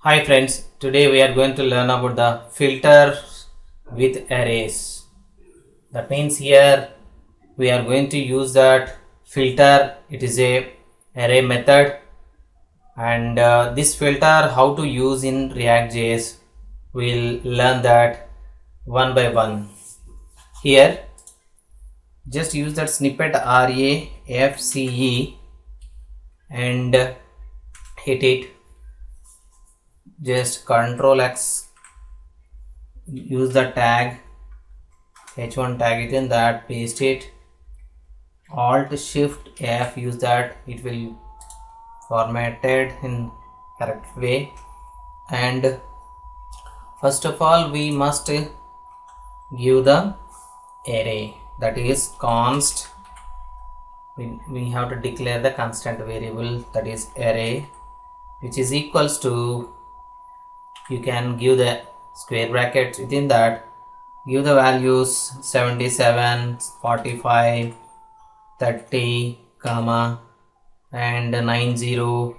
Hi friends, today we are going to learn about the filter with arrays. That means here we are going to use that filter. It is a array method, and this filter how to use in React.js. We'll learn that one by one. Here just use that snippet RAFCE and hit it. Just Control X, use the tag h1 tag it in that, paste it. Alt Shift F, use that, it will formatted in correct way. And first of all we must give the array, that is const. We have to declare the constant variable, that is array, which is equals to, you can give the square brackets, within that give the values 77, 45, 30, comma, and 90,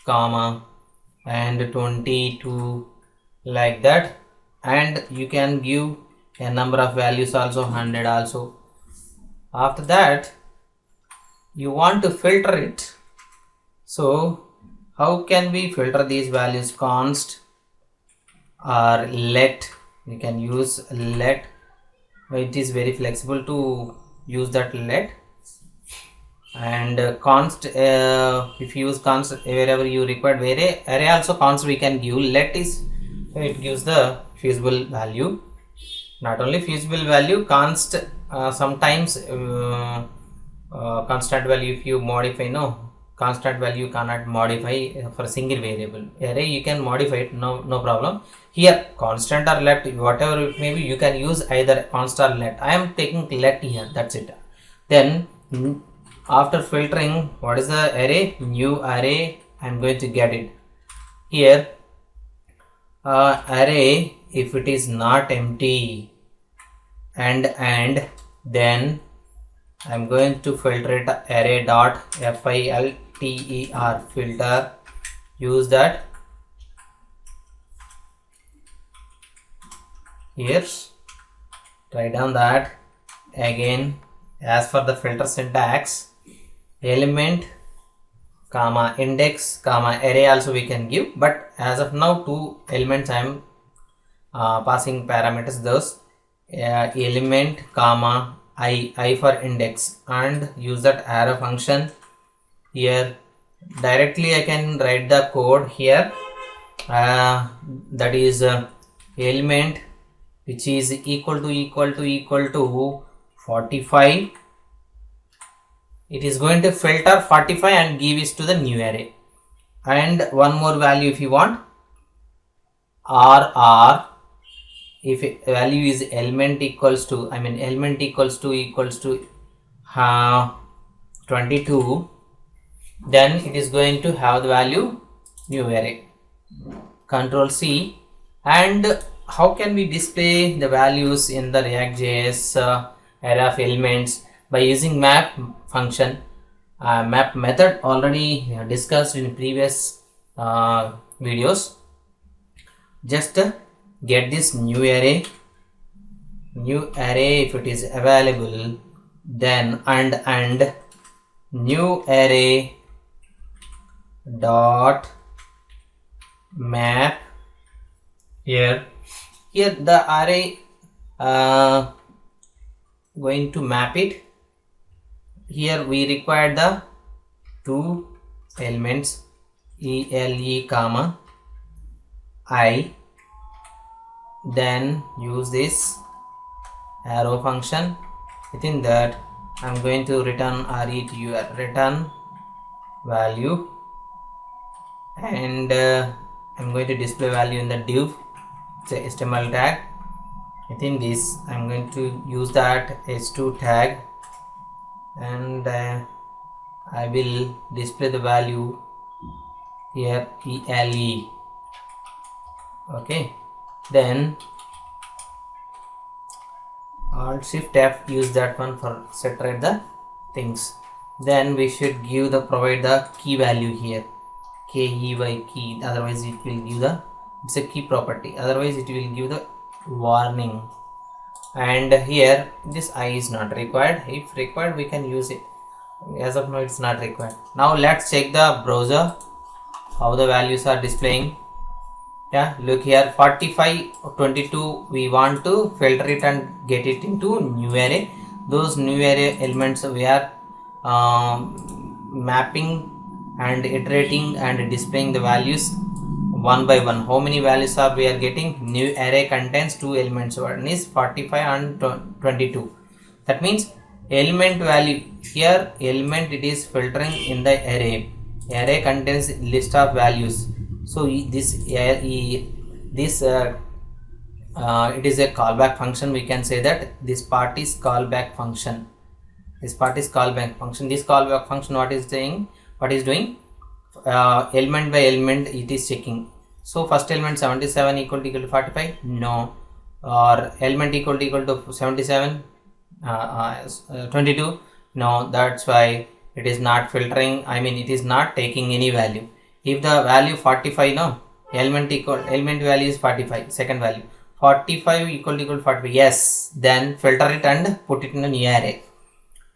comma, and 22, like that. And you can give a number of values also, 100 also. After that you want to filter it. So how can we filter these values? Const or let, you can use let. It is very flexible to use that let. And const, if you use const wherever you require, array also const we can give. Let is, it gives the feasible value, not only feasible value, const sometimes constant value if you modify, no, constant value cannot modify for single variable. Array you can modify it, no problem. Here constant or let, whatever it may be, you can use either const or let. I am taking let here, that's it. Then after filtering, what is the array? New array, I am going to get it. Here array, if it is not empty, and then I am going to filter it array dot filter, filter, use that. Here write down that again. As for the filter syntax, element comma index comma array also we can give, but as of now two elements I am passing parameters, those element comma I for index, and use that arrow function. Here directly I can write the code here, that is element which is equal to 45. It is going to filter 45 and give it to the new array. And one more value if you want, r, if value is element equals to, element equals to 22, then it is going to have the value new array. Control C. And how can we display the values in the React.js array of elements? By using map function, map method already discussed in previous videos. Just get this new array if it is available, then and new array dot map. Here the array going to map it. Here we require the two elements, ele comma I. Then use this arrow function. Within that I am going to return return value, and I am going to display value in the div, it's a HTML tag. Within this I am going to use that h2 tag, and I will display the value here ele. Okay, then Alt Shift F, use that one for separate the things. Then we should provide the key value here, key, otherwise it will give the It's a key property, otherwise it will give the warning. And here this I is not required. If required, we can use it. As of now, it's not required. Now let's check the browser, how the values are displaying. Yeah, look here, 45, 22, we want to filter it and get it into new array. Those new array elements we are mapping and iterating and displaying the values one by one. How many values are we are getting? New array contains two elements, one is 45 and 22. That means element value, here element it is filtering in the array. Array contains list of values. So this it is a callback function. We can say that this part is callback function. This part is callback function. This callback function what is doing? Element by element it is checking. So first element 77 equal to 45, no, or element equal to 77, 22, no. That's why it is not filtering. I mean, it is not taking any value. If the value 45, no, element value is 45, second value 45 equal to 45, yes, then filter it and put it in a new array.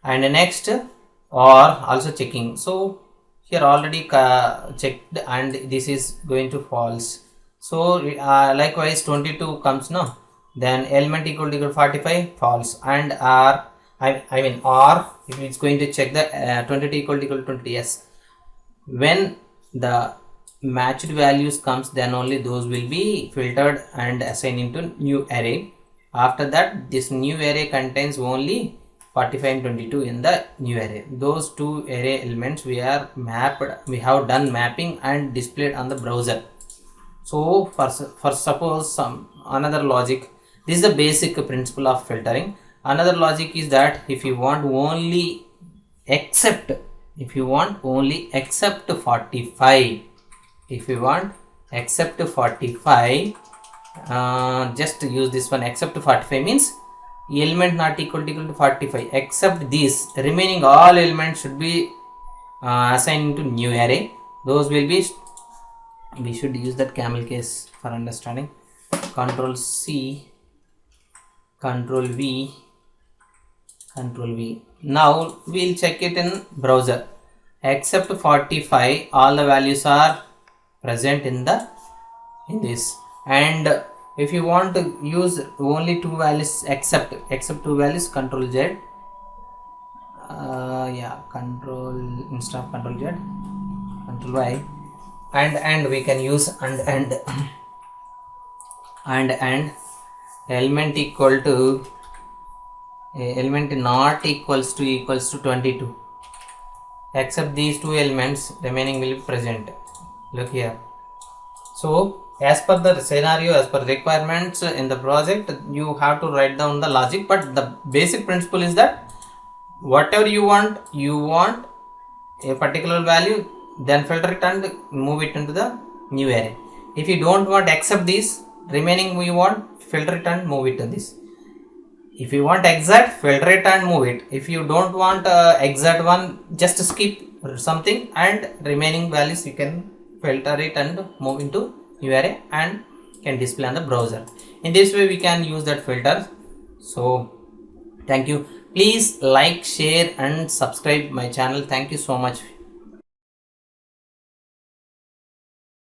And next, or also checking. So here already checked and this is going to false. So likewise 22 comes, no, then element equal to 45, false. And or if it's going to check the 22 equal to 20, yes. When the matched values comes, then only those will be filtered and assigned into new array. After that, this new array contains only 45 and 22 in the new array. Those two array elements we have done mapping and displayed on the browser. So for suppose another logic, this is the basic principle of filtering. Another logic is that if you want only except 45, if you want except 45, just use this one. Except 45 means element not equal to 45, except this remaining all elements should be assigned to new array. Those will be, we should use that camel case for understanding. Control C, Control V, Control V. Now we'll check it in browser. Except 45, all the values are present in this. And if you want to use only two values, except two values, Control Z. Control instead of Control Z, Control Y. And we can use and element equal to element not equals to 22. Except these two elements, remaining will be present. Look here. So as per the scenario, as per requirements in the project, you have to write down the logic, but the basic principle is that whatever you want a particular value, then filter it and move it into the new array. If you don't want except this, remaining we want, filter it and move it to this. If you want exact, filter it and move it. If you don't want exact one, just skip something and remaining values you can filter it and move into new array and can display on the browser. In this way we can use that filter. So thank you. Please like, share and subscribe my channel. Thank you so much.